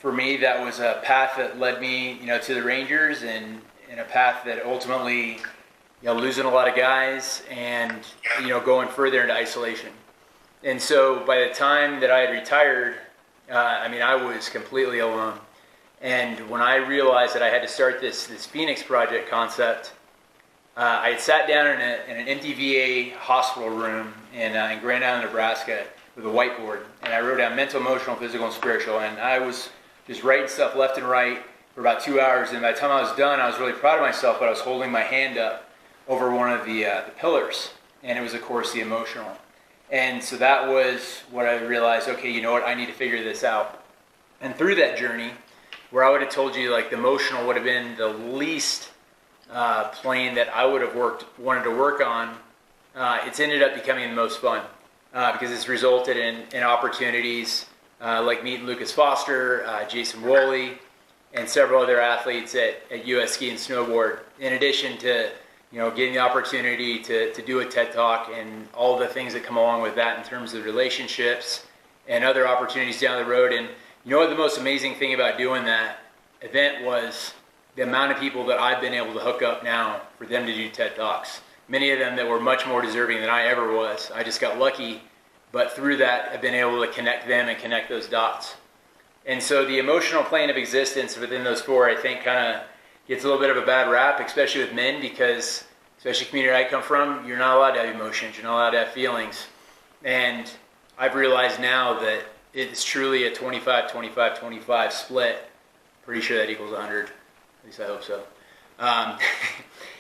for me, that was a path that led me, to the Rangers, and a path that ultimately, losing a lot of guys and, going further into isolation. And so by the time that I had retired, I was completely alone. And when I realized that I had to start this Phoenix Project concept, I had sat down in an empty VA hospital room in Grand Island, Nebraska, with a whiteboard, and I wrote down mental, emotional, physical, and spiritual. And I was just writing stuff left and right for about 2 hours. And by the time I was done, I was really proud of myself, but I was holding my hand up over one of the pillars, and it was, of course, the emotional. And so that was what I realized, okay, you know what, I need to figure this out. And through that journey, where I would have told you, like, the emotional would have been the least plane that I would have wanted to work on, it's ended up becoming the most fun because it's resulted in opportunities like meeting Lucas Foster, Jason Woolley, and several other athletes at US Ski and Snowboard, in addition to getting the opportunity to do a TED Talk and all the things that come along with that in terms of relationships and other opportunities down the road. And you know what the most amazing thing about doing that event was? The amount of people that I've been able to hook up now for them to do TED Talks. Many of them that were much more deserving than I ever was. I just got lucky, but through that I've been able to connect them and connect those dots. And so the emotional plane of existence within those four, I think, kind of gets a little bit of a bad rap, especially with men, because especially the community I come from, you're not allowed to have emotions, you're not allowed to have feelings. And I've realized now that it's truly a 25-25-25 split. Pretty sure that equals 100. At least I hope so.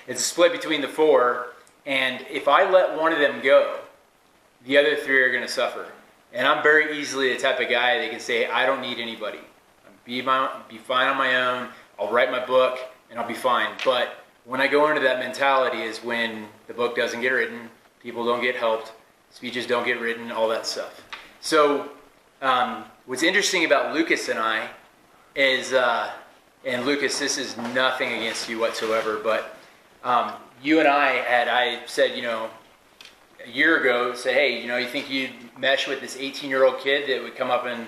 It's a split between the four, and if I let one of them go, the other three are going to suffer. And I'm very easily the type of guy that can say, I don't need anybody. Be fine on my own. I'll write my book, and I'll be fine. But when I go into that mentality is when the book doesn't get written, people don't get helped, speeches don't get written, all that stuff. So what's interesting about Lucas and I is... and Lucas, this is nothing against you whatsoever, but you and I said, a year ago, say, hey, you think you'd mesh with this 18-year-old kid that would come up and,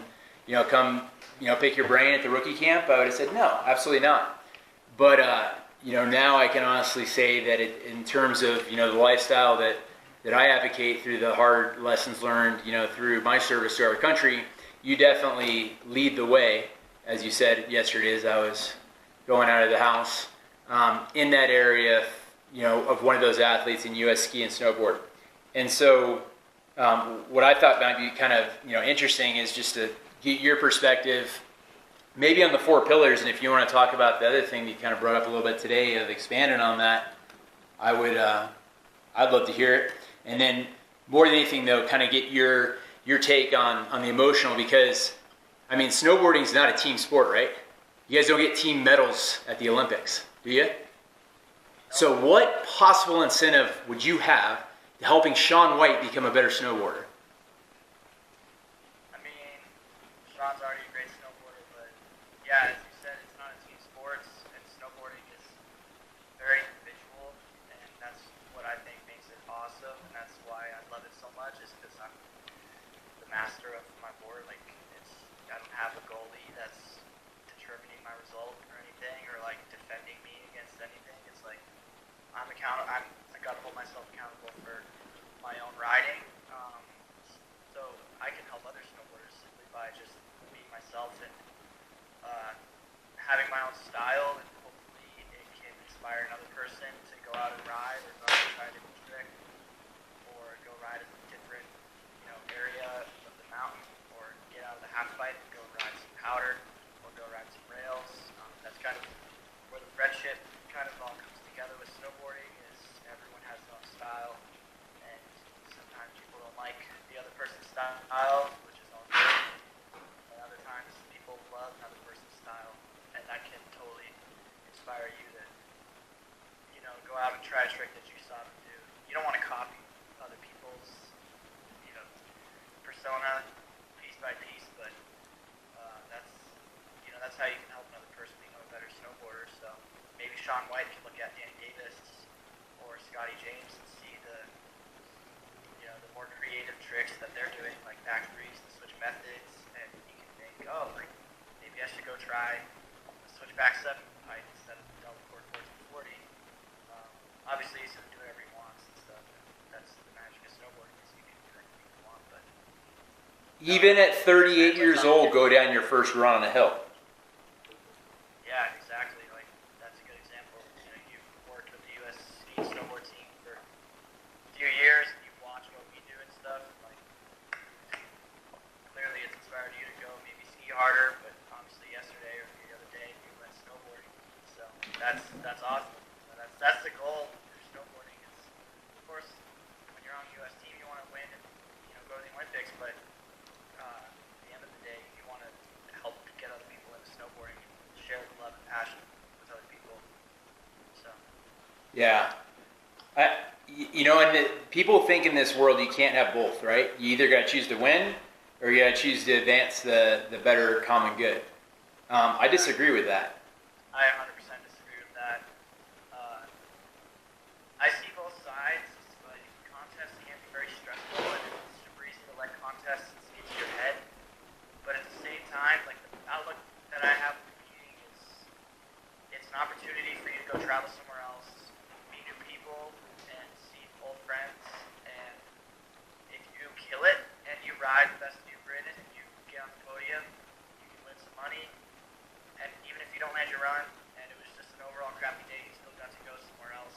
pick your brain at the rookie camp? I would have said, no, absolutely not. But, now I can honestly say that in terms of, the lifestyle that I advocate through the hard lessons learned, through my service to our country, you definitely lead the way. As you said yesterday, as I was going out of the house, in that area, of one of those athletes in US Ski and Snowboard. And so what I thought might be kind of, interesting is just to get your perspective, maybe on the four pillars, and if you want to talk about the other thing you kind of brought up a little bit today of expanding on that, I'd love to hear it. And then more than anything, though, kind of get your take on the emotional, because snowboarding is not a team sport, right? You guys don't get team medals at the Olympics, do you? So what possible incentive would you have to helping Shaun White become a better snowboarder? Shaun's already a great snowboarder, but yeah, as you said, it's not a team sport, and snowboarding is very individual, and that's what I think makes it awesome, and that's why I love it so much, is because I'm the master of my board. I don't have a goalie that's determining my result or anything, or defending me against anything. It's I'm accountable. I got to hold myself accountable for my own riding. So I can help other snowboarders simply by just being myself and having my own style, and hopefully it can inspire another person to go out and ride, or go out and try a different trick, or go ride a different area of the mountain, or get out of the half pipe and go ride some powder, or go ride some rails. That's kind of where the friendship kind of all comes together with snowboarding, is everyone has their own style, and sometimes people don't like the other person's style, which is all good, and other times people love another person's style, and that can totally inspire you to, go out and try a trick that you saw them do. You don't want to copy other people's, persona piece by piece, but that's how you can help another person become a better snowboarder. So maybe Shaun White can look at Danny Davis or Scotty James and see the more creative tricks that they're doing, like back threes and switch methods, and you can think, oh, maybe I should go try a switchback 7 height instead of the double cord 1440. Obviously, he's going to do whatever he wants and stuff. That's the magic of snowboarding is you can do anything you want. But Even at 38 years old, go down your first run on a hill. yeah, exactly. Like that's a good example. You know, you've worked with the U.S. ski and snowboard team for a few years, and you've watched what we do and stuff. Like clearly, it's inspired you to go maybe ski harder. But obviously, yesterday or the other day, you went snowboarding. So that's awesome. So that's the goal for snowboarding. Is of course when you're on the U.S. team, you want to win and go to the Olympics, but at the end of the day, you want to help get other people into snowboarding and share the love and passion with other people. So, Yeah. And people think in this world you can't have both, right? You either got to choose to win or you got to choose to advance the better common good. I disagree with that. I 100% disagree with that. I see both sides. Like contests can be very stressful, and it's super easy to let contests get to your head. But at the same time, like the outlook that I have with competing is, it's an opportunity for you to go travel somewhere else, meet new people, and see old friends. And if you kill it and you ride the best you've ridden and you get on the podium, you can win some money. And even if you don't land your run and it was just an overall crappy day, you still got to go somewhere else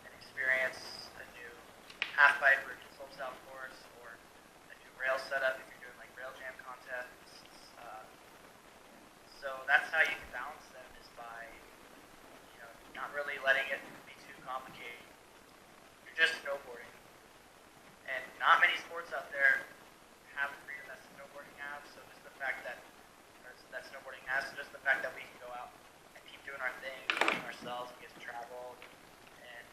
and experience a new half pipe or slope style course or a new rail setup if you're doing like rail jam contests. So that's how you can balance them, is by not really letting it be too complicated. You're just snowboarding, and not many sports out there have the freedom that snowboarding has. So just the fact that snowboarding has, so just the fact that we can go out and keep doing our thing, doing ourselves, and get to travel, and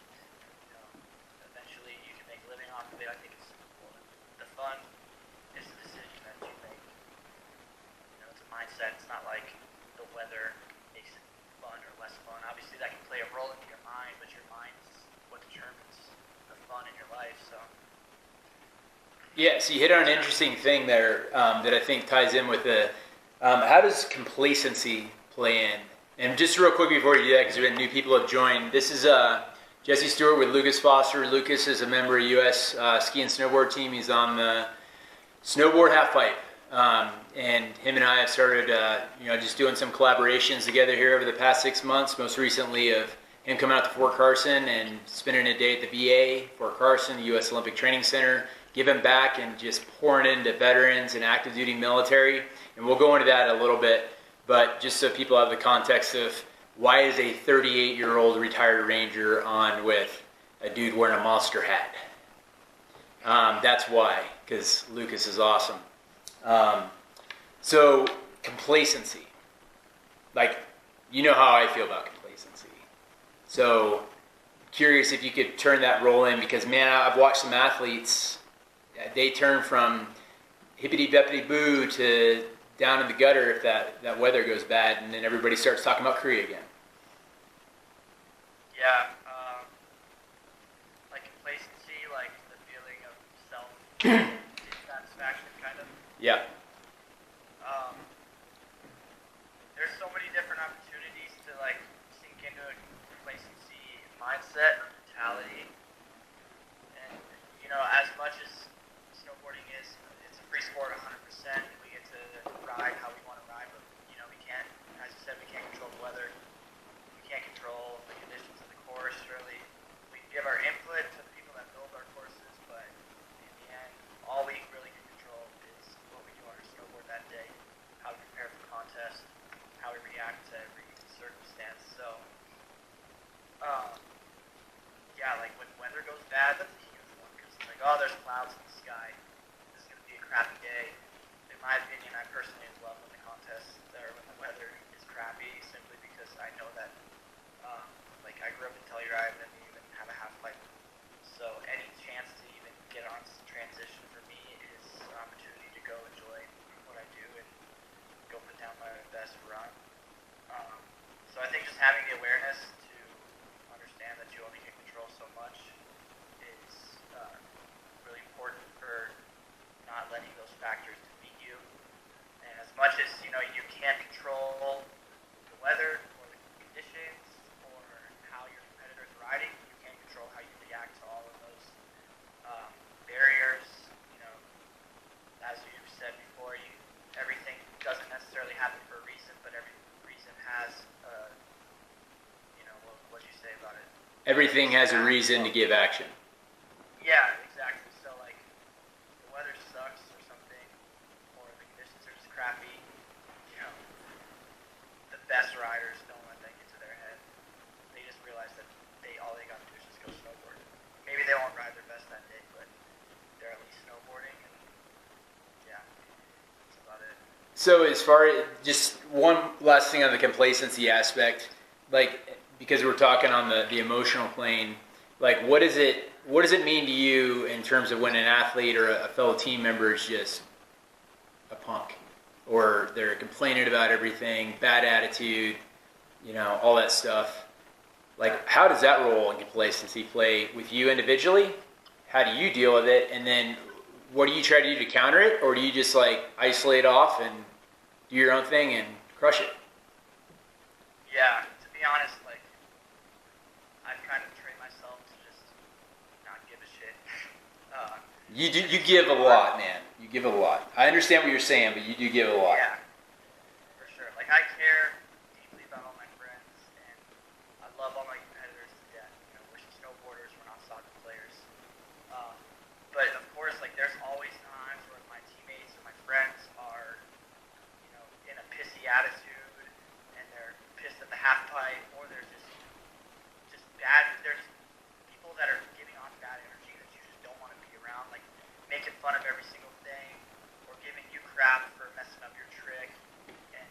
eventually you can make a living off of it. I think it's super cool. The fun is the decision that you make. It's a mindset. It's not like the weather makes it fun or less fun. Obviously, that can play a role into your mind, but your mind is what determines the fun in your life. So. Yeah, so you hit on an interesting thing there that I think ties in with the how does complacency play in? And just real quick before you do that, because we have new people have joined, this is Jesse Stewart with Lucas Foster. Lucas is a member of U.S. Ski and Snowboard team. He's on the snowboard half pipe. And him and I have started, just doing some collaborations together here over the past 6 months. Most recently of him coming out to Fort Carson and spending a day at the VA, Fort Carson, the U.S. Olympic Training Center, giving back and just pouring into veterans and active duty military. And we'll go into that a little bit, but just so people have the context of why is a 38-year-old retired Ranger on with a dude wearing a Monster hat? That's why, because Lucas is awesome. So complacency, like, you know how I feel about complacency. So curious if you could turn that role in, because man, I've watched some athletes, they turn from hippity-beppity-boo to down in the gutter if that weather goes bad, and then everybody starts talking about Korea again. Yeah, like complacency, like the feeling of self-dissatisfaction, kind of. Yeah. There's so many different opportunities to like sink into a complacency mindset or mentality, and as much as snowboarding is, it's a free sport 100%. We get to ride how we want to ride, but we can't, as you said, we can't control the weather. We can't control the conditions of the course, really. We can give our input to the people that build our courses, but in the end, all we really can control is what we do on our snowboard that day, how we prepare for the contest, how we react to every circumstance. So, yeah, like when weather goes bad, that's a huge one, because it's like, oh, there's clouds in the sky. This is going to be a crappy day. In my opinion, I personally love when the contests or when the weather is crappy, simply because I know that, like, I grew up in Telluride and didn't even have a half pipe. So any chance to even get on transition for me is an opportunity to go enjoy what I do and go put down my best run. So I think just having the awareness to understand that you only can control so much is really important for not letting those factors defeat you. And as happen for a reason, but every reason has, what'd you say about it? Everything has a reason to give action. Yeah, exactly. So like, the weather sucks or something, or the conditions are just crappy. You know, the best riders don't let that get to their head. They just realize that all they got to do is just go snowboard. Maybe they won't ride their best that day, but they're at least snowboarding, and yeah, that's about it. So as far as just one last thing on the complacency aspect, like because we're talking on the emotional plane, like what does it mean to you in terms of when an athlete or a fellow team member is just a punk, or they're complaining about everything, bad attitude, all that stuff? Like, how does that role in complacency play with you individually? How do you deal with it? And then what do you try to do to counter it? Or do you just like isolate off and do your own thing and crush it? Yeah, to be honest, like, I've kind of trained myself to just not give a shit. You give a lot, man. You give a lot. I understand what you're saying, but you do give a lot. Yeah, for sure. Like, I care deeply about all my friends, and I love all my competitors to death. We're snowboarders, we're not soccer players. But of course, like, there's always times where my teammates or my friends are, in a pissy attitude, and they're pissed at the half pipe, or they're just bad. There's people that are giving off bad energy that you just don't want to be around, like making fun of every single thing, or giving you crap for messing up your trick. And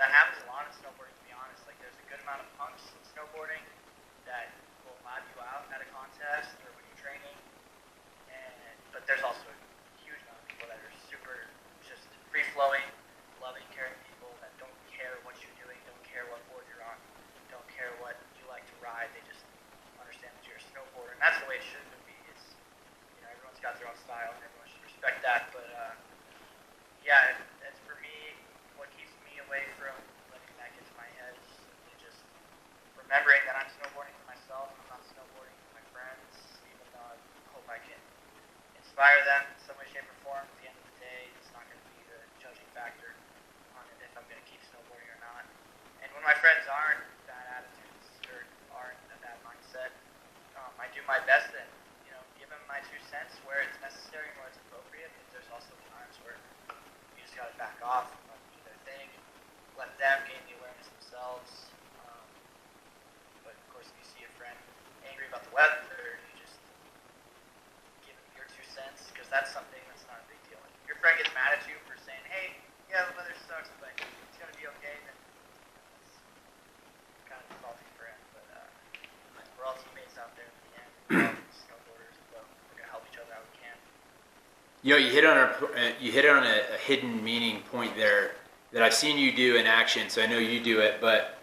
that happens a lot in snowboarding, to be honest. Like, there's a good amount of punks in snowboarding that will lab you out at a contest or when you're training. But there's also a huge amount of people that are super just free-flowing, loving, caring people that don't care what you're doing, don't care what board you're on, don't care what you like to ride. They just understand that you're a snowboarder, and that's the way it should be. Everyone's got their own style, and everyone should respect that. But yeah, as for me, what keeps me away from letting that get to my head is simply just remembering that I'm snowboarding for myself. I'm not snowboarding for my friends, even though I hope I can inspire them in some way, shape, or form. At the end of the day, it's not going to be the judging factor on if I'm going to keep snowboarding or not. And when my friends aren't bad attitudes or aren't in a bad mindset, I do my best and give them my 2 cents where it's necessary and where it's appropriate. But there's also times where you just got to back off and let them do their thing, let them gain the awareness themselves. But of course, if you see a friend angry about the weather, you just give them your 2 cents, because that's something that's not a big deal. If your friend gets mad at you for saying, "Hey, yeah, the weather sucks, but it's gonna be okay," then it's kind of salty for him. But we're all teammates out there in the end. We're all snowboarders, so we're gonna help each other out we can. You hit on a hidden meaning point there that I've seen you do in action, so I know you do it, but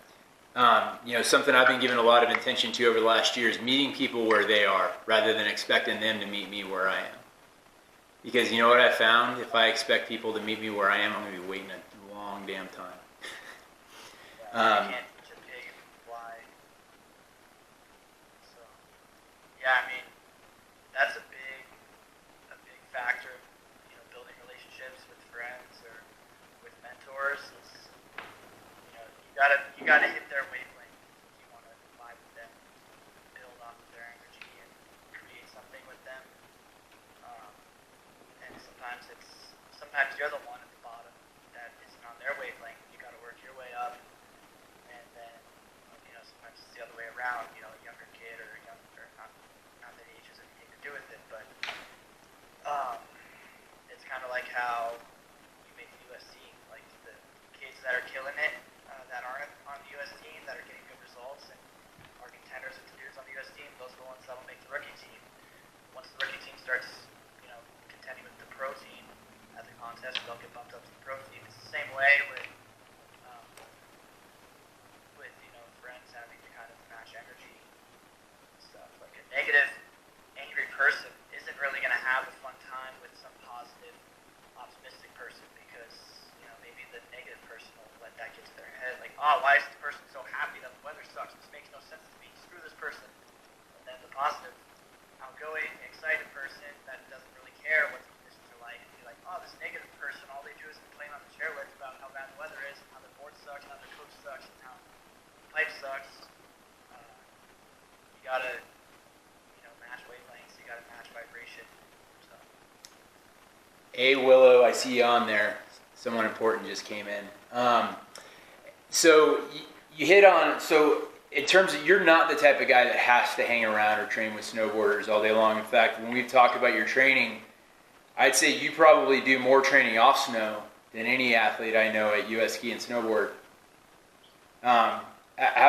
something I've been giving a lot of attention to over the last year is meeting people where they are rather than expecting them to meet me where I am. Because you know what I found? If I expect people to meet me where I am, I'm going to be waiting a long damn time. You can't teach a pig if you fly. So, yeah, I mean, that's a big factor of building relationships with friends or with mentors. Is, you gotta hit their wavelength if you want to vibe with them, build off of their energy, and create something with them. And sometimes you're the one at the bottom that isn't on their wavelength. You got to work your way up, and then sometimes it's the other way around. A younger kid or not that age has anything to do with it, but it's kind of like how you make the U.S. team. Like the kids that are killing it, that aren't on the U.S. team, that are getting good results and are contenders with the dudes on the U.S. team. Those are the ones that will make the rookie team. Once the rookie team starts, contending with the pro team at the contest, they'll get bumped A Willow, I see you on there. Someone important just came in. So you hit on, so in terms of, you're not the type of guy that has to hang around or train with snowboarders all day long. In fact, when we've talked about your training, I'd say you probably do more training off snow than any athlete I know at US Ski and Snowboard. How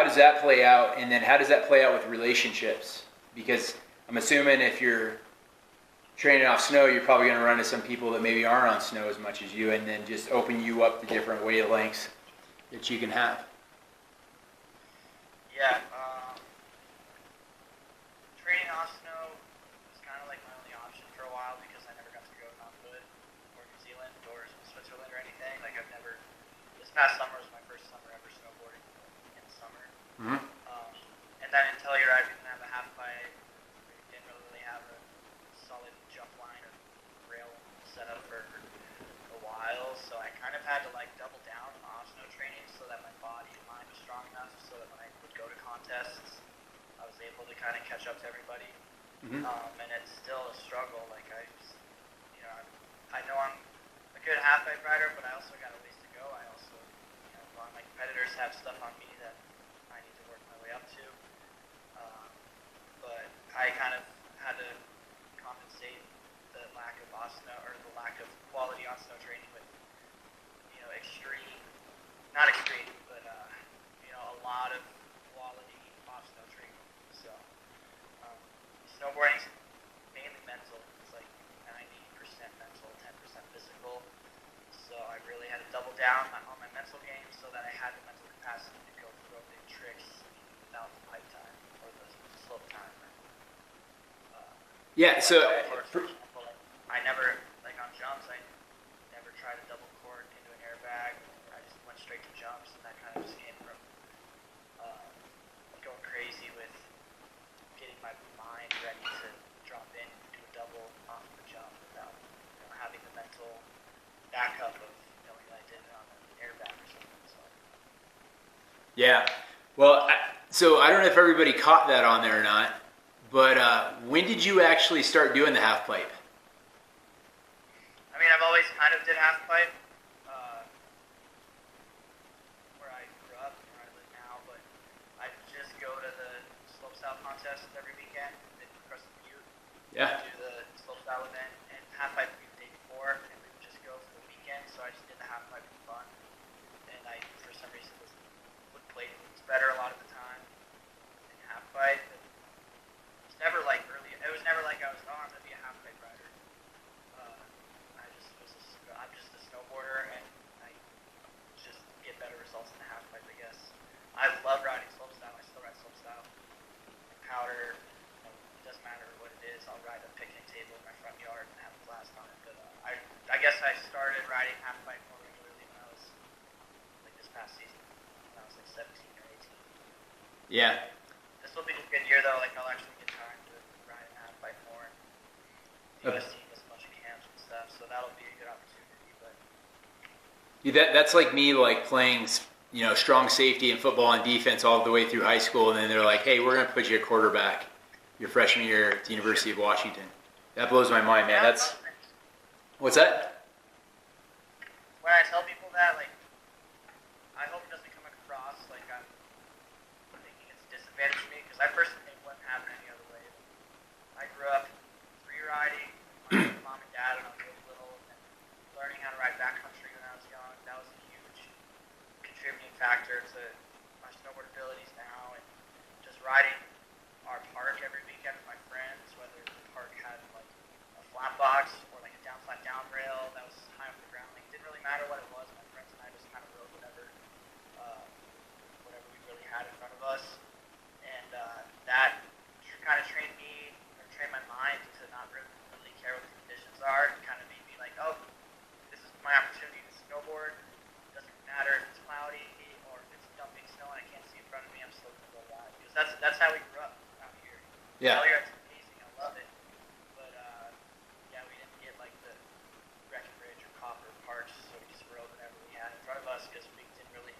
does that play out? And then how does that play out with relationships? Because I'm assuming if you're training off snow, you're probably going to run into some people that maybe aren't on snow as much as you, and then just open you up to different wavelengths that you can have. Yeah, training off snow was kind of like my only option for a while because I never got to go to Mount Hood or New Zealand or Switzerland or anything. Like I've never, this past summer was my first summer ever snowboarding in the summer. Mm-hmm. And then in Telluride, we didn't have a half pipe. We didn't really have a solid jump line or rail set up for a while. So I kind of had to like double down on off snow training so that my body and mind was strong enough so that when I would go to contests, I was able to kind of catch up to everybody. Mm-hmm. And it's still a struggle. Like I know I'm a good half pipe rider, but I also got a ways to go. I also, a lot of my competitors have stuff on me that I need to work my way up to. But I kind of had to compensate the lack of snow or the lack of quality on snow training with, extreme, not extreme, but a lot of quality off snow training. So snowboarding's mainly mental. It's like 90% mental, 10% physical. So I really had to double down on my mental game so that I had the mental capacity to go through big tricks without the pipe time or the slope time. Yeah, so I never, like on jumps, I never tried to double cork into an airbag. I just went straight to jumps, and that kind of just came from going crazy with getting my mind ready to drop in and do a double off the jump without having the mental backup of knowing that I did it on an airbag or something. So. yeah, well, so I don't know if everybody caught that on there or not, but when did you actually start doing the half pipe? I mean, I've always kind of did half pipe where I grew up and where I live now, but I just go to the slopestyle contest every weekend in Crescent Butte. Yeah. Do the slopestyle event, and half pipe would be the day before, and we would just go for the weekend. So I just did the half pipe for fun, and I, for some reason, would play things better a lot of the time in half pipe. It was never like early. It was never like I was, I'm gonna be a half pipe rider. I'm just a snowboarder, and I just get better results in the half pipe, I guess. I love riding slopestyle. I still ride slopestyle. Powder, it doesn't matter what it is. I'll ride a picnic table in my front yard and have a blast on it. But I guess I started riding half pipe more regularly when I was like this past season, when I was like 17 or 18. Yeah. This will be a good year though. Like I'll actually get time to ride in half pipe more. USC does a bunch of camps and stuff, so that'll be a good opportunity. That's like me, like playing, strong safety and football and defense all the way through high school, and then they're like, "Hey, we're gonna put you at quarterback your freshman year at the University of Washington." That blows my mind, man. That's what's that? When I tell people that, like, I hope it doesn't come across like I'm thinking it's a disadvantage to me, because I personally think it wouldn't happen any other way. I grew up free riding, my mom and dad when I was really little, and learning how to ride backcountry when I was young. That was a huge contributing factor to my snowboard abilities now, and just riding our park every weekend with my friends, whether the park had like a flat box or like a down flat down rail that was high off the ground. Like, it didn't really matter what it was. My friends and I just kind of rode whatever we really had in front of us, and that kind of trained me, or trained my mind to not really care what the conditions are. It kind of made me like, oh, this is my opportunity to snowboard. It doesn't matter if it's cloudy or if it's dumping snow and I can't see in front of me. I'm still going to go ride, because that's how we grew up out here. Yeah. It's amazing. I love it. But yeah, we didn't get like the Breckenridge or Copper parks, so we just rode whatever we had in front of us, because we didn't really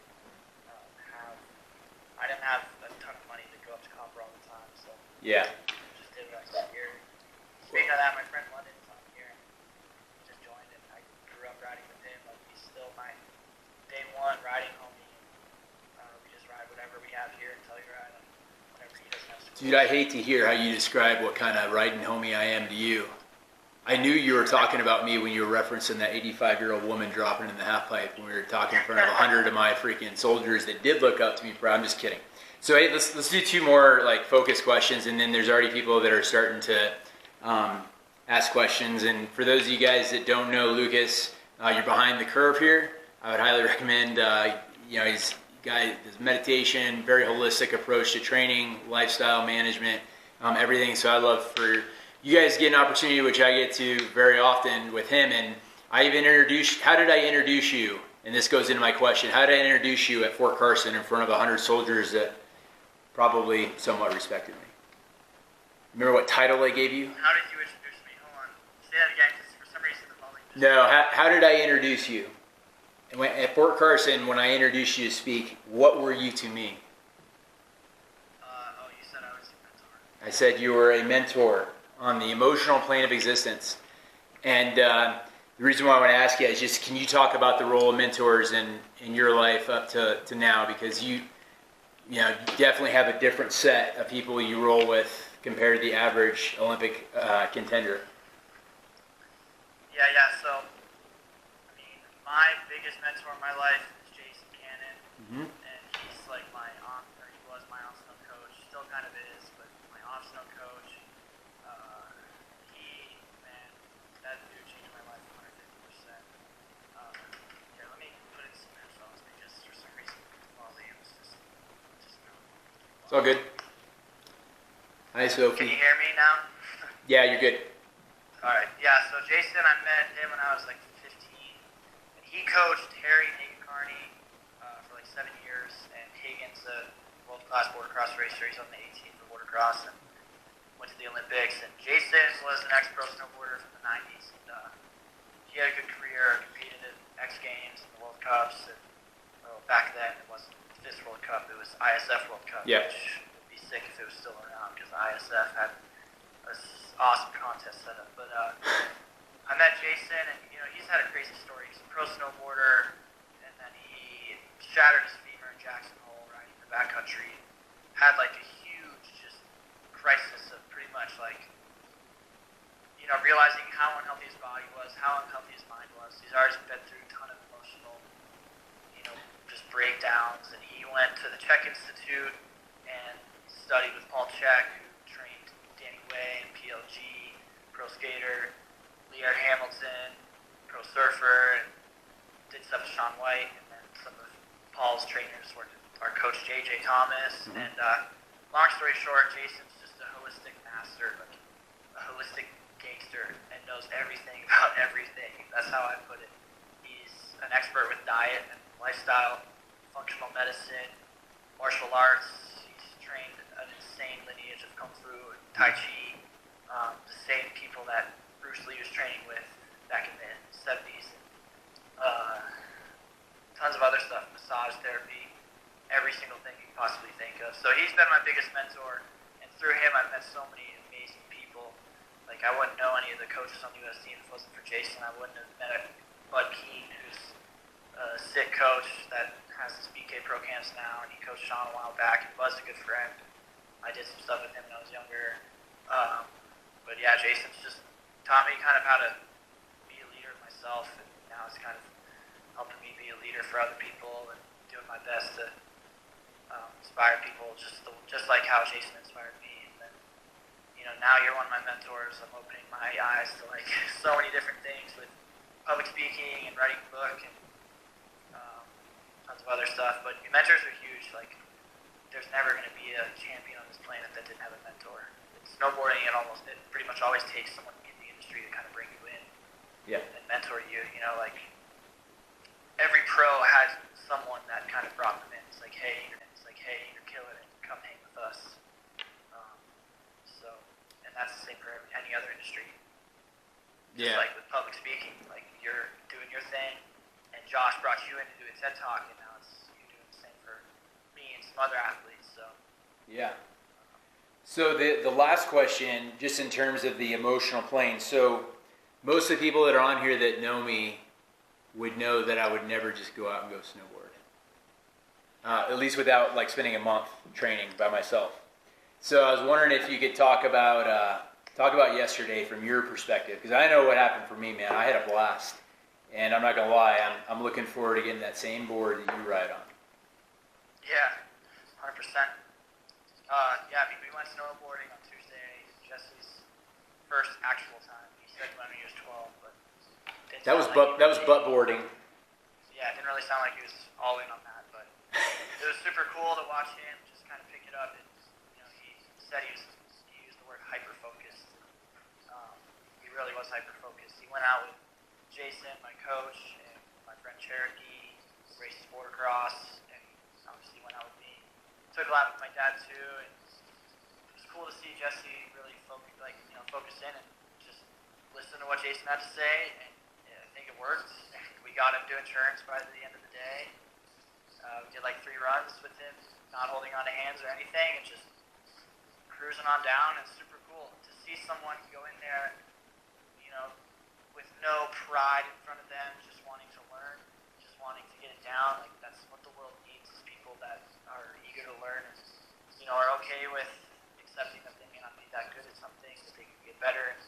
I didn't have a ton of money to go up to Copper all the time, so Yeah. just did what I could here. Speaking of that, my friend London is on here. He just joined, and Dude, I hate to hear how you describe what kind of riding homie I am to you. I knew you were talking about me when you were referencing that 85-year-old woman dropping in the half pipe when we were talking in front of 100 of my freaking soldiers that did look up to me. I'm just kidding. So hey, let's do two more like focus questions, and then there's already people that are starting to ask questions. And for those of you guys that don't know Lucas, you're behind the curve here. I would highly recommend. He's a guy does meditation, very holistic approach to training, lifestyle management, everything. So I love for you guys get an opportunity, which I get to very often with him. And I even how did I introduce you? And this goes into my question. How did I introduce you at Fort Carson in front of 100 soldiers that probably somewhat respected me? Remember what title I gave you? How did you introduce me? Hold on. Say that again, because for some reason the volume just... No, how did I introduce you? And at Fort Carson, when I introduced you to speak, what were you to me? You said I was your mentor. I said you were a mentor on the emotional plane of existence. And the reason why I want to ask you is just, can you talk about the role of mentors in your life up to now? Because you definitely have a different set of people you roll with compared to the average Olympic contender. Yeah, so, I mean, my biggest mentor in my life is Jason Cannon, and he's like he was my on-snow coach, still kind of is, but my off-snow coach. That dude changed my life 150%. Here, let me put in some headphones because for some reason the volume is just It's all good. Hi, Sophie. Can you hear me now? Yeah, you're good. Alright, yeah, so Jason, I met him when I was like 15. And he coached Harry and Hagen Carney for like 7 years, and Hagen's a world-class border cross racer. He's on the 18th for border cross and went to the Olympics. And Jason was an ex-pro snowboarder from the 90s. And, he had a good career, competed at X Games and the World Cups. And back then, it wasn't FIS World Cup, it was ISF World Cup, Yep. which would be sick if it was still around because ISF had an awesome contest setup. But I met Jason, and he's had a crazy story. He's a pro snowboarder, and then he shattered his femur in Jackson Hole riding the backcountry. Had like a huge just crisis of pretty much like realizing how unhealthy his body was, how unhealthy his mind was. He's already been through a ton of emotional, just breakdowns, and he went to the Czech Institute and studied with Paul Czech, who trained Danny Way and PLG, pro skater, Lear Hamilton, pro surfer, and did stuff with Sean White, and then some of Paul's trainers were our coach JJ Thomas. And long story short, Jason's just a holistic master, like a holistic gangster, and knows everything about everything. That's how I put it. He's an expert with diet and lifestyle, functional medicine, martial arts. He's trained an insane lineage of Kung Fu and Tai Chi, the same people that Bruce Lee was training with back in the 70s. Tons of other stuff, massage therapy, every single thing you can possibly think of. So he's been my biggest mentor, and through him I've met so many amazing people. Like, I wouldn't know any of the coaches on the U.S. team if it wasn't for Jason. I wouldn't have met Bud Keene, who's a sick coach that has his BK Pro Camps now, and he coached Sean a while back, and Bud's a good friend. I did some stuff with him when I was younger. But yeah, Jason's just taught me kind of how to be a leader myself, and now it's kind of helping me be a leader for other people and doing my best to inspire people just like how Jason inspired me. And then, now you're one of my mentors. I'm opening my eyes to like so many different things with public speaking and writing a book and tons of other stuff. But mentors are huge. Like, there's never going to be a champion on this planet that didn't have a mentor. Snowboarding, it pretty much always takes someone in the industry to kind of bring you in and mentor you. Like every pro had someone that kind of brought them in. It's like, hey, you're killing it. Come hang with us. And that's the same for any other industry. Just like with public speaking, like you're doing your thing, and Josh brought you in to do a TED Talk, and now it's you doing the same for me and some other athletes. So yeah. So the last question, just in terms of the emotional plane. So most of the people that are on here that know me would know that I would never just go out and go snowboard. At least without like spending a month training by myself. So I was wondering if you could talk about yesterday from your perspective, because I know what happened for me, man. I had a blast, and I'm not gonna lie, I'm looking forward to getting that same board that you ride on. Yeah, 100%. Yeah, I mean, we went snowboarding on Tuesday. Jesse's first actual time. He said when he was 12, but didn't That was sound like butt that was butt boarding. Yeah, it didn't really sound like he was all in on that, but it was super cool to watch him just kind of pick it up. And he said he used the word hyper focused. He really was hyper focused. He went out with Jason, my coach, and my friend Cherokee, who races motocross, and obviously went out with me. Took a lap with my dad too, and it was cool to see Jesse really focus in and just listen to what Jason had to say. And I think it worked. We got him doing turns by the end of the day. We did like 3 runs with him, not holding on to hands or anything, and just cruising on down. It's super cool to see someone go in there, with no pride in front of them, just wanting to learn, just wanting to get it down. Like, that's what the world needs, is people that are eager to learn and, are okay with accepting that they may not be that good at something, that they can get better. And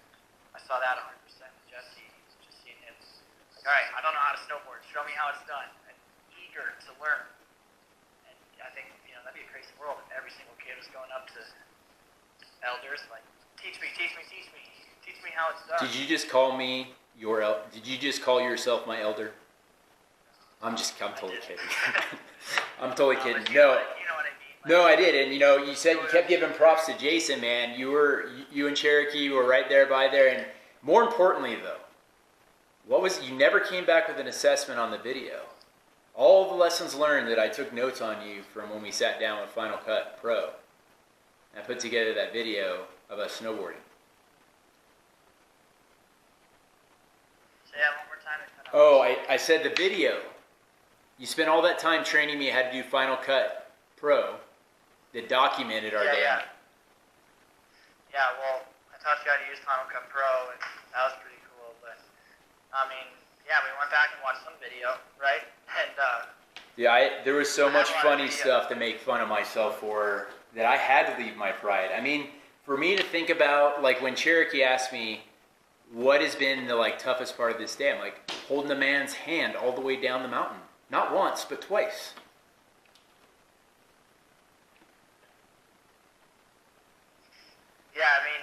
I saw that 100% with Jesse, just seeing him. Like, all right, I don't know how to snowboard. Show me how it's done. And eager to learn. And I think, that'd be a crazy world if every single kid was going up to elders like, teach me how it's done. Did you just call me Did you just call yourself my elder? I'm totally kidding. I'm totally kidding. No. You know what I mean? No, I did, and you said you kept giving props to Jason, man. You and Cherokee were right there by there, and more importantly, though, you never came back with an assessment on the video. All the lessons learned that I took notes on you from when we sat down with Final Cut Pro. And I put together that video of us snowboarding. Say that one more time. Oh, I said the video. You spent all that time training me how to do Final Cut Pro that documented our day. Yeah, well, I taught you how to use Final Cut Pro, and that was pretty cool. But, I mean, yeah, we went back and watched some video, right? And, yeah, there was so much funny stuff to make fun of myself for that I had to leave my pride. I mean, for me to think about, like, when Cherokee asked me, what has been the, toughest part of this day? I'm like, holding the man's hand all the way down the mountain. Not once, but twice. Yeah, I mean,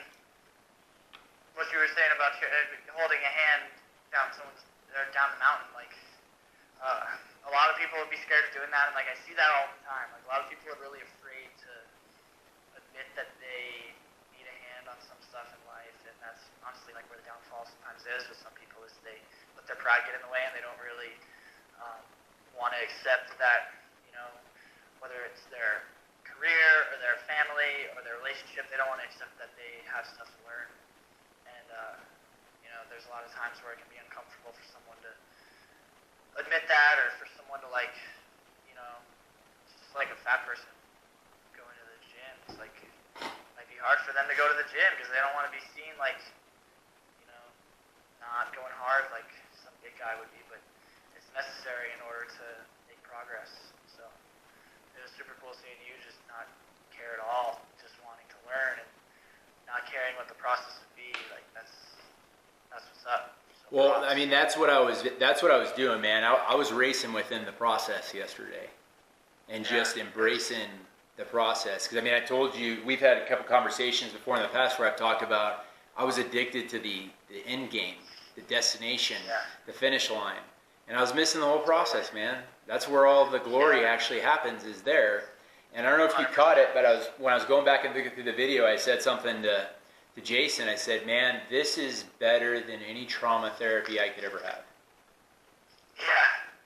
what you were saying about holding a hand down down the mountain, a lot of people would be scared of doing that, and I see that all the time. Like, a lot of people are really afraid to admit that they need a hand on some stuff in life, and that's honestly where the downfall sometimes is with some people, is they let their pride get in the way and they don't really want to accept that, whether it's their career or their family or their relationship, they don't want to accept that they have stuff to learn. And, there's a lot of times where it can be uncomfortable for someone to admit that, or for someone to just like a fat person going to the gym. It's might be hard for them to go to the gym because they don't want to be seen not going hard like some big guy would be, but it's necessary in order to make progress. So it was super cool seeing you just not care at all, just wanting to learn and not caring what the process would be. That's what's up. So well, I mean, that's what I was doing, man. I was racing within the process yesterday, and just embracing the process. Because I told you, we've had a couple conversations before in the past where I've talked about I was addicted to the end game, the destination, the finish line, and I was missing the whole process, man. That's where all the glory actually happens, is there. And I don't know if you caught it, but when I was going back and looking through the video, I said something to Jason. I said, man, this is better than any trauma therapy I could ever have. Yeah,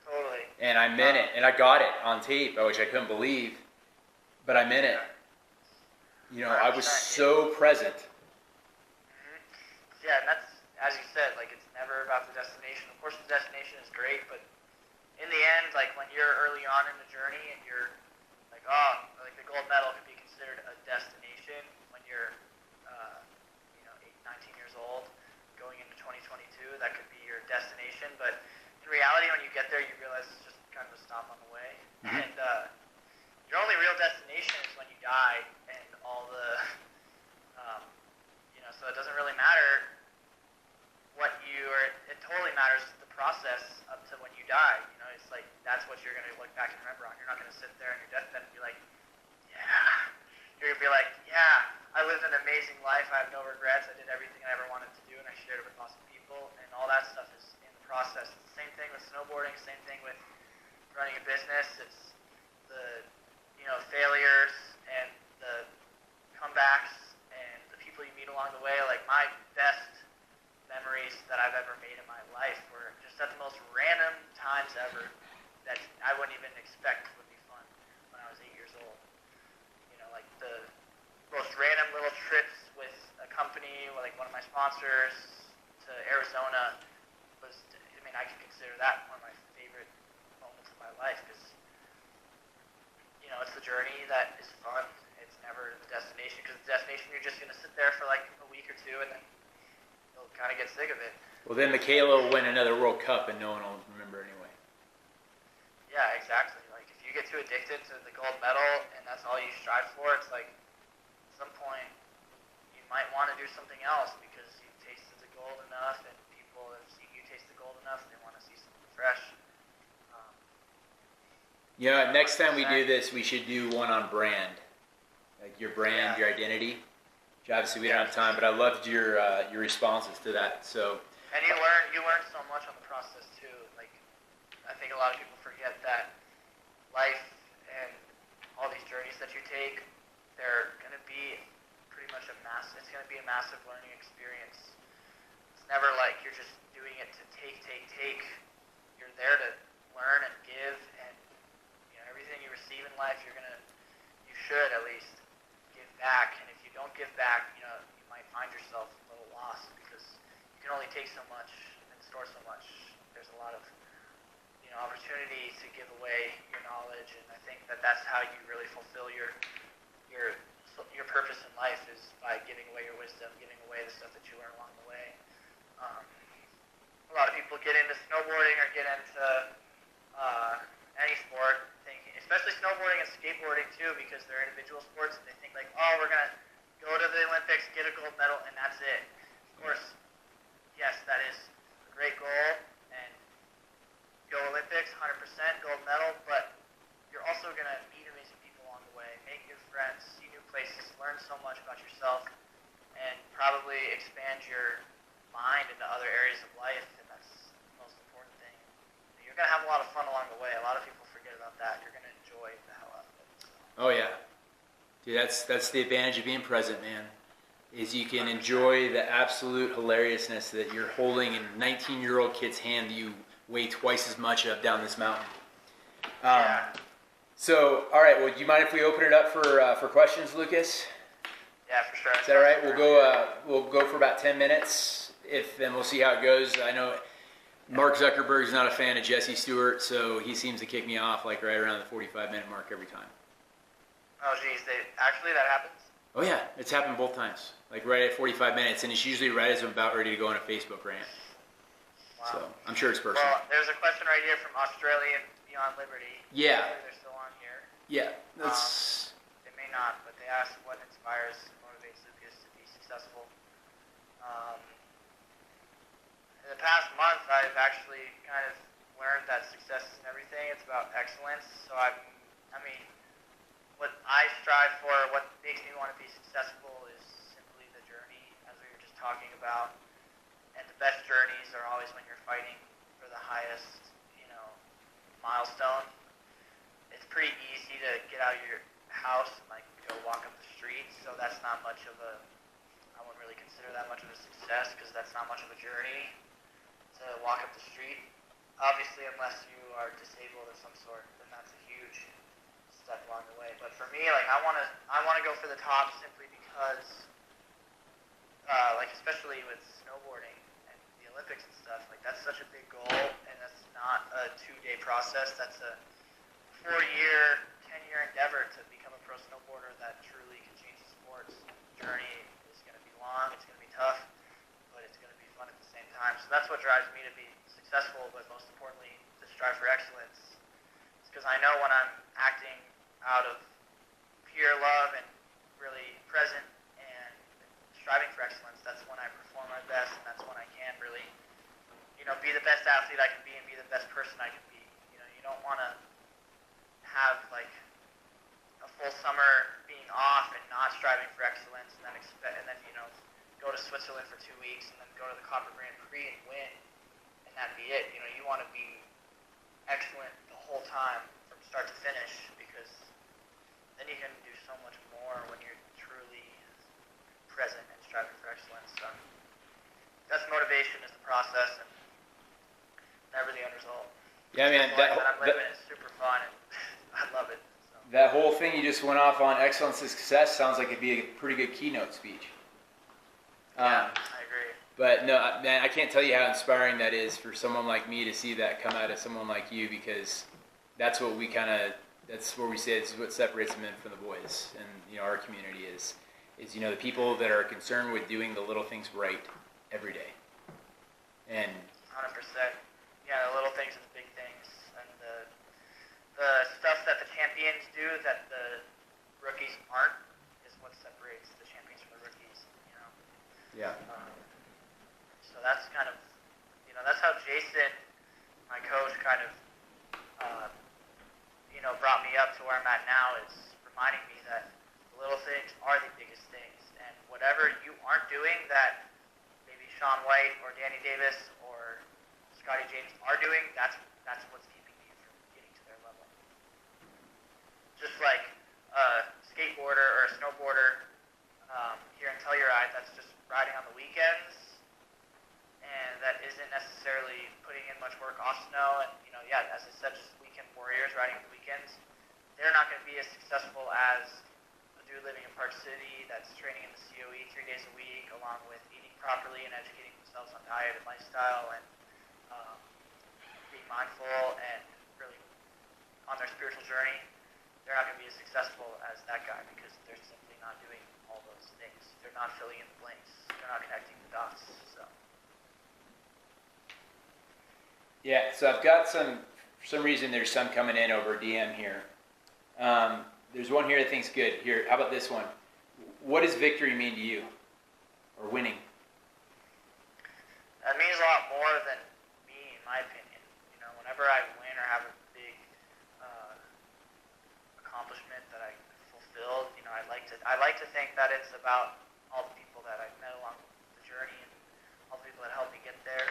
totally. And I meant it, and I got it on tape, which I couldn't believe, but I meant it. I was so present. Mm-hmm. Yeah, and that's, as you said, it's never about the destination. Of course, the destination is great, but in the end, when you're early on in the journey and you're the gold medal could be considered a destination when you're 19 years old, going into 2022, that could be your destination. But in reality, when you get there, you realize it's just kind of a stop on the way. Mm-hmm. And your only real destination is when you die and all the to sit there on your deathbed and be like, yeah. You're going to be like, yeah, I lived an amazing life. I have no regrets. I did everything I ever wanted to do, and I shared it with awesome people. And all that stuff is in the process. It's the same thing with snowboarding, same thing with running a business. It's the, failures and the comebacks and the people you meet along the way. Like, my best memories that I've ever made in my life were just at the most random times ever that I wouldn't even expect would be fun when I was 8 years old. Like the most random little trips with a company, like one of my sponsors, to Arizona was, I could consider that one of my favorite moments of my life because, it's the journey that is fun. It's never the destination, because the destination you're just going to sit there for like a week or two and then you'll kind of get sick of it. Well, then Michaela will win another World Cup and no one will remember anyway. Yeah, exactly. Like, if you get too addicted to the gold medal and that's all you strive for, it's like, at some point, you might want to do something else because you've tasted the gold enough and people have seen you taste the gold enough, they want to see something fresh. Next time we do this, we should do one on brand. Like your brand, your identity. Which obviously we don't have time, but I loved your responses to that. So. And you learn so much on the process too. Like, I think a lot of people forget that life and all these journeys that you take, they're going to be pretty much it's going to be a massive learning experience. It's never like you're just doing it to take. You're there to learn and give, and everything you receive in life, you should at least give back. And if you don't give back, you might find yourself a little lost because you can only take so much and store so much. There's a lot of opportunity to give away your knowledge, and I think that that's how you really fulfill your purpose in life, is by giving away your wisdom, giving away the stuff that you learn along the way. A lot of people get into snowboarding or get into any sport, especially snowboarding and skateboarding too, because they're individual sports, and they think like, oh, we're gonna go to the Olympics, get a gold medal, and that's it. Of course, yes, that is a great goal, and go Olympics, 100% gold medal, but you're also going to meet amazing people along the way, make new friends, see new places, learn so much about yourself, and probably expand your mind into other areas of life, and that's the most important thing. You're going to have a lot of fun along the way. A lot of people forget about that. You're going to enjoy the hell out of it. So. Oh, yeah. Dude, that's the advantage of being present, man, is you can enjoy the absolute hilariousness that you're holding in a 19-year-old kid's hand that you weigh twice as much of down this mountain. So, all right. Well, do you mind if we open it up for questions, Lucas? Yeah, for sure. Is that all right? We'll go for about 10 minutes. Then we'll see how it goes. I know Mark Zuckerberg's not a fan of Jesse Stewart, so he seems to kick me off like right around the 45-minute mark every time. Oh, geez. Actually, that happens? Oh, yeah. It's happened both times. Like right at 45 minutes, and it's usually right as I'm about ready to go on a Facebook rant. Wow. So I'm sure it's personal. Well, there's a question right here from Australian Beyond Liberty. Yeah. Hopefully they're still on here. Yeah. That's... They may not, but they ask what inspires and motivates Lucas to be successful. In the past month, I've actually kind of learned that success isn't everything. It's about excellence. So what I strive for, what makes me want to be successful, is simply the journey, as we were just talking about. And the best journeys are always when you're fighting for the highest, milestone. It's pretty easy to get out of your house and go walk up the street. So that's not much of I wouldn't really consider that much of a success, because that's not much of a journey to walk up the street. Obviously, unless you are disabled of some sort, then that's a huge step along the way. But for me, I want to go for the top simply because, especially with snowboarding and the Olympics and stuff, that's such a big goal, and that's not a 2-day process. That's a 4-year, 10-year endeavor to become a pro snowboarder that truly can change the sports. The journey is going to be long, it's going to be tough, but it's going to be fun at the same time. So that's what drives me to be successful, but most importantly, to strive for excellence. It's because I know when I'm acting out of pure love and really present and striving for excellence, that's when I perform my best, and that's when I can really, be the best athlete I can be and be the best person I can be. You don't want to have like a full summer being off and not striving for excellence, and then go to Switzerland for 2 weeks and then go to the Copper Grand Prix and win, and that be it. You want to be excellent the whole time from start to finish, because then you can do so much more when you're truly present and striving for excellence. So that's motivation, is the process, and never the end result. Yeah, man. That I'm living is super fun, and I love it. So. That whole thing you just went off on, excellence and success, sounds like it'd be a pretty good keynote speech. Yeah, I agree. But no, man, I can't tell you how inspiring that is for someone like me to see that come out of someone like you, because that's what that's where we say this is what separates the men from the boys. And, our community is, the people that are concerned with doing the little things right every day. And 100%. Yeah, the little things and the big things, and the stuff that the champions do that the rookies aren't is what separates the champions from the rookies. Yeah. So that's kind of, that's how Jason, my coach, kind of, brought me up to where I'm at now, is reminding me that the little things are the biggest things, and whatever you aren't doing that maybe Shaun White or Danny Davis or Scotty James are doing, that's what's keeping you from getting to their level. Just like a skateboarder or a snowboarder here in Telluride that's just riding on the weekends, and that isn't necessarily putting in much work off snow, and as I said, just weekend warriors riding on the weekends, they're not going to be as successful as a dude living in Park City that's training in the COE 3 days a week, along with eating properly and educating themselves on diet and lifestyle, and being mindful and really on their spiritual journey. They're not going to be as successful as that guy, because they're simply not doing all those things. They're not filling in the blanks. They're not connecting the dots. So. Yeah, so I've got for some reason there's some coming in over DM here. There's one here I think's good. Here, how about this one? What does victory mean to you? Or winning? That means a lot more than me, in my opinion. Whenever I win or have a big accomplishment that I fulfilled, I like to think that it's about all the people that I've met along the journey and all the people that helped me get there.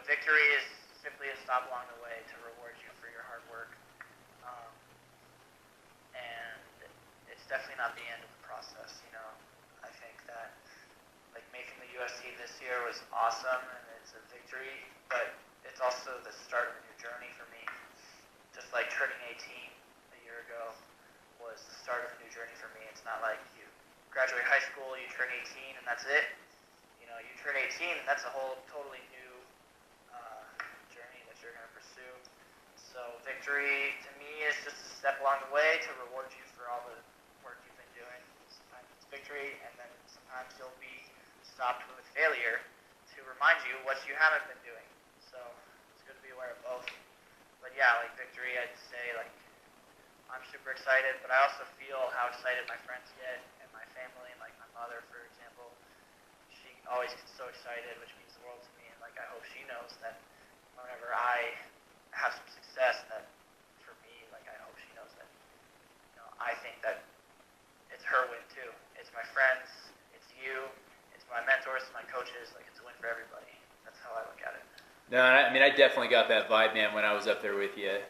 Victory is simply a stop along the way to reward you for your hard work. And it's definitely not the end of the process. I think that making the UFC this year was awesome, and it's a victory, but it's also the start of a new journey for me. Just like turning 18 a year ago was the start of a new journey for me. It's not like you graduate high school, you turn 18, and that's it. You turn 18, and that's a whole totally new journey that you're going to pursue. So victory to me is just a step along the way to reward you for all the work you've been doing. Sometimes it's victory, and then sometimes you'll be stopped with failure to remind you what you haven't been doing. So it's good to be aware of both. But yeah, victory, I'd say I'm super excited, but I also feel how excited my friends get, and my family, and my mother, for example. She always gets so excited, which means the world to me, and I hope she knows that whenever I have some success, that for me, I hope she knows that, I think that it's her win too. It's my friends, it's you, it's my mentors, my coaches, it's a win for everybody. That's how I look at it. No, I definitely got that vibe, man, when I was up there with you.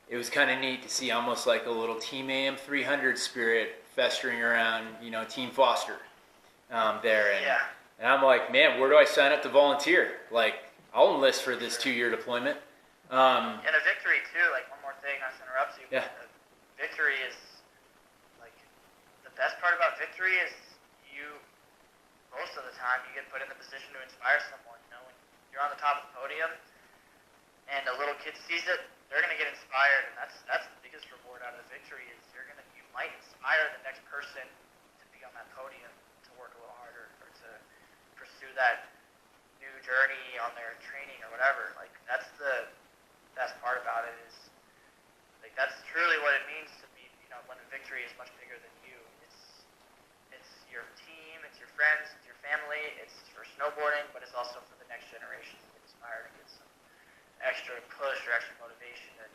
It was kind of neat to see almost like a little Team AM 300 spirit festering around, Team Foster there. And I'm like, man, where do I sign up to volunteer? I'll enlist for this 2-year deployment. And a victory too, one more thing, not to interrupt you. Yeah. Victory is, the best part about victory is most of the time, you get put in the position to inspire someone. When you're on the top of the podium and a little kid sees it, they're going to get inspired, and that's the biggest reward out of the victory is you might inspire the next person to be on that podium, to work a little harder, or to pursue that new journey on their training or whatever. That's the best part about it is, that's truly what it means to be, when a victory is much bigger than you. It's your team, it's your friends, it's your family, it's for snowboarding, but it's also for the next generation to get inspired and get some extra push or extra motivation to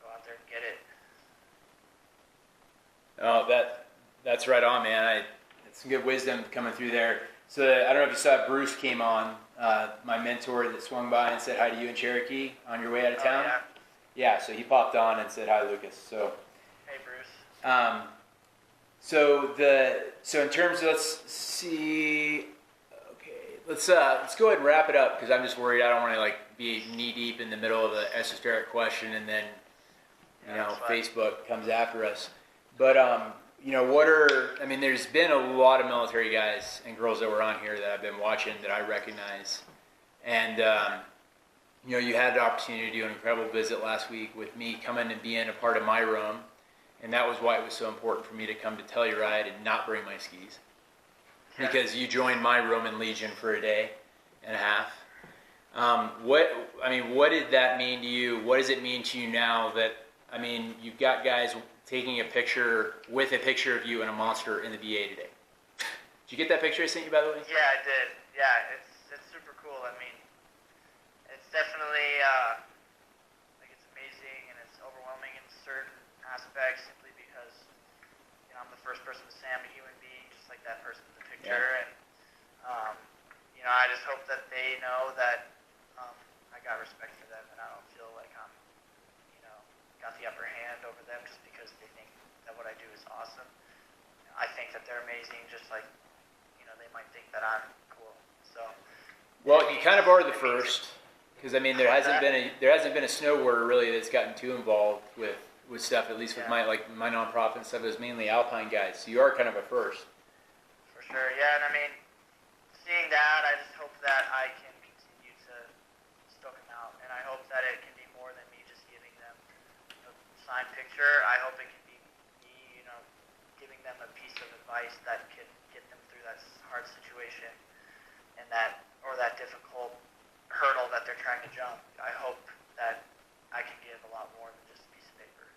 go out there and get it. Oh, that's right on, man. It's some good wisdom coming through there. So I don't know if you saw Bruce came on, my mentor that swung by and said hi to you in Cherokee on your way out of town. Yeah. Yeah, so he popped on and said hi, Lucas. So, Hey, Bruce. so in terms of, let's see. Okay, let's go ahead and wrap it up because I'm just worried I don't want to like be knee deep in the middle of the esoteric question and then Facebook comes after us. But there's been a lot of military guys and girls that were on here that I've been watching that I recognize. And, you had the opportunity to do an incredible visit last week with me coming and being a part of my room. And that was why it was so important for me to come to Telluride and not bring my skis. Because you joined my Roman Legion for a day and a half. What did that mean to you? What does it mean to you now that, you've got guys taking a picture with a picture of you and a monster in the BA today? Did you get that picture I sent you, by the way? Yeah, I did. Yeah, it's super cool. It's definitely, it's amazing and it's overwhelming in certain aspects simply because, I'm the first person to say I'm a human being, just like that person in the picture. Yeah. And, I just hope that they know that I got respect for them and I don't feel like I'm, got the upper hand over them just because they think that what I do is awesome. I think that they're amazing, just like, they might think that I'm cool. So. Well, you kind of are the first, because there hasn't been a snowboarder really that's gotten too involved with stuff. At least with my nonprofit and stuff, it was mainly alpine guys. So you are kind of a first. For sure, yeah, and seeing that, I just hope that I can continue to stoke them out, and I hope that it can be more than me just giving them a signed picture. I hope it can be me, giving them a piece of advice that can get them through that hard situation and that difficult hurdle that they're trying to jump. I hope that I can give a lot more than just a piece of paper.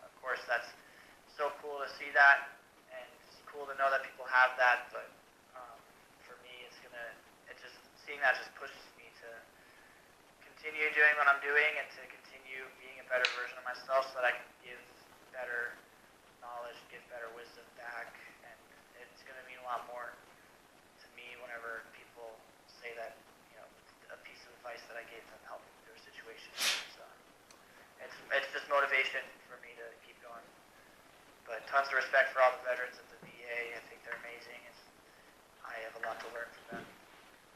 Of course, that's so cool to see that, and it's cool to know that people have that, but for me, seeing that just pushes me to continue doing what I'm doing and to continue being a better version of myself so that I can give better knowledge, give better wisdom back, and it's going to mean a lot more to me whenever people say that, a piece of advice that I gave them helped them through a situation. So it's just motivation for me to keep going. But tons of respect for all the veterans of the VA. I think they're amazing. I have a lot to learn from them.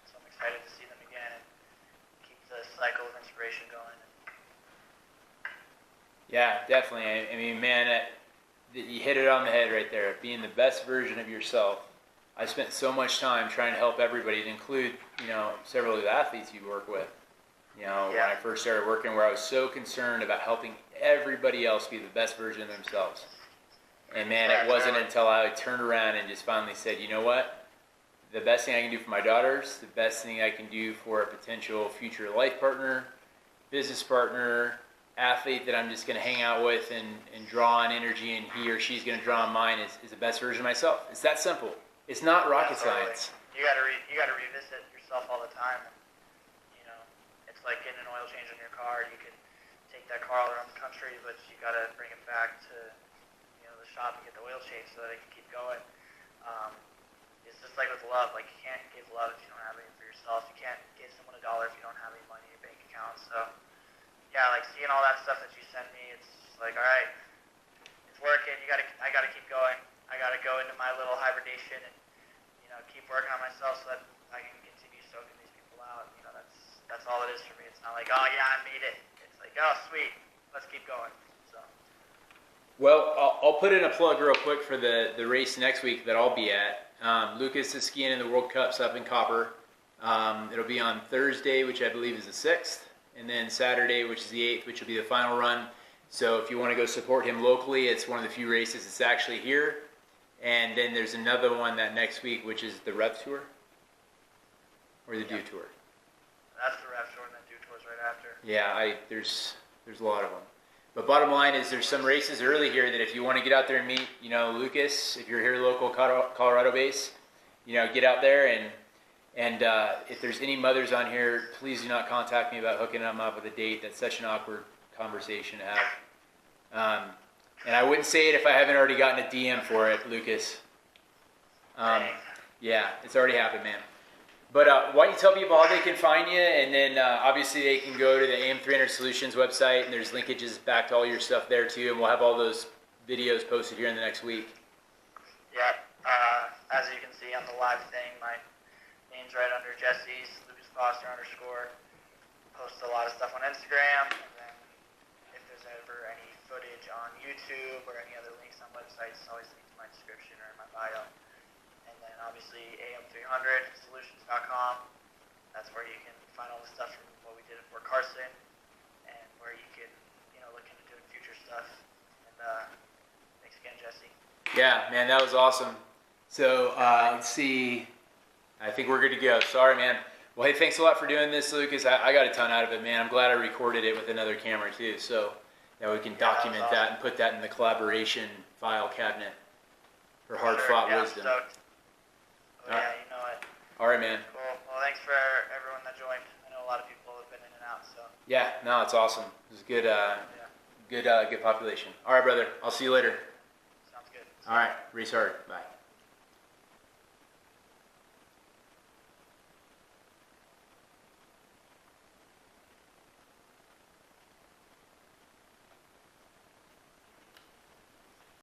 So I'm excited to see them again and keep the cycle of inspiration going. Yeah, definitely. You hit it on the head right there. Being the best version of yourself. I spent so much time trying to help everybody, to include, several of the athletes you work with. When I first started working, where I was so concerned about helping everybody else be the best version of themselves. And man, it wasn't until I turned around and just finally said, you know what? The best thing I can do for my daughters, the best thing I can do for a potential future life partner, business partner, athlete that I'm just going to hang out with and draw on energy, and he or she's going to draw on mine is the best version of myself. It's that simple. It's not rocket science. You gotta revisit yourself all the time. It's like getting an oil change on your car. You can take that car all around the country, but you gotta bring it back to the shop and get the oil change so that it can keep going. It's just like with love. Like, you can't give love if you don't have anything for yourself. You can't give someone $1 if you don't have any money in your bank account. So yeah, like seeing all that stuff that you send me, it's just like, all right, it's working. I gotta keep going. I gotta go into my little hibernation and keep working on myself so that I can continue soaking these people out. That's all it is for me. It's not like, oh yeah, I made it. It's like, oh sweet, let's keep going. So. Well, I'll put in a plug real quick for the race next week that I'll be at. Lucas is skiing in the World Cups up in Copper. It'll be on Thursday, which I believe is the 6th, and then Saturday, which is the 8th, which will be the final run. So if you want to go support him locally, it's one of the few races that's actually here. And then there's another one that next week, which is the Rev Tour, or the Dew Tour. That's the Rev Tour, and then Dew Tour's right after. Yeah, there's a lot of them. But bottom line is, there's some races early here that if you want to get out there and meet, Lucas, if you're here local, Colorado base, get out there And if there's any mothers on here, please do not contact me about hooking them up with a date. That's such an awkward conversation to have. And I wouldn't say it if I haven't already gotten a DM for it, Lucas. Yeah, it's already happened, man. But why don't you tell people how they can find you, and then obviously they can go to the AM300 Solutions website, and there's linkages back to all your stuff there too, and we'll have all those videos posted here in the next week. Yeah, as you can see on the live thing, my name's right under Jesse's, Lucas Foster _. Post a lot of stuff on Instagram, and then if there's ever any footage on YouTube or any other links on websites, always link to my description or in my bio. And then obviously am300solutions.com. That's where you can find all the stuff from what we did at Fort Carson, and where you can, look into doing future stuff. And thanks again, Jesse. Yeah, man, that was awesome. So let's see. I think we're good to go. Sorry, man. Well, hey, thanks a lot for doing this, Lucas. I got a ton out of it, man. I'm glad I recorded it with another camera too, so that we can document that and put that in the collaboration file cabinet for hard-fought wisdom. Stoked. Oh, yeah, you know it. All right, man. Cool. Well, thanks for everyone that joined. I know a lot of people have been in and out, so. Yeah, no, it's awesome. It was good, good population. All right, brother. I'll see you later. Sounds good. All right, race hard. Bye.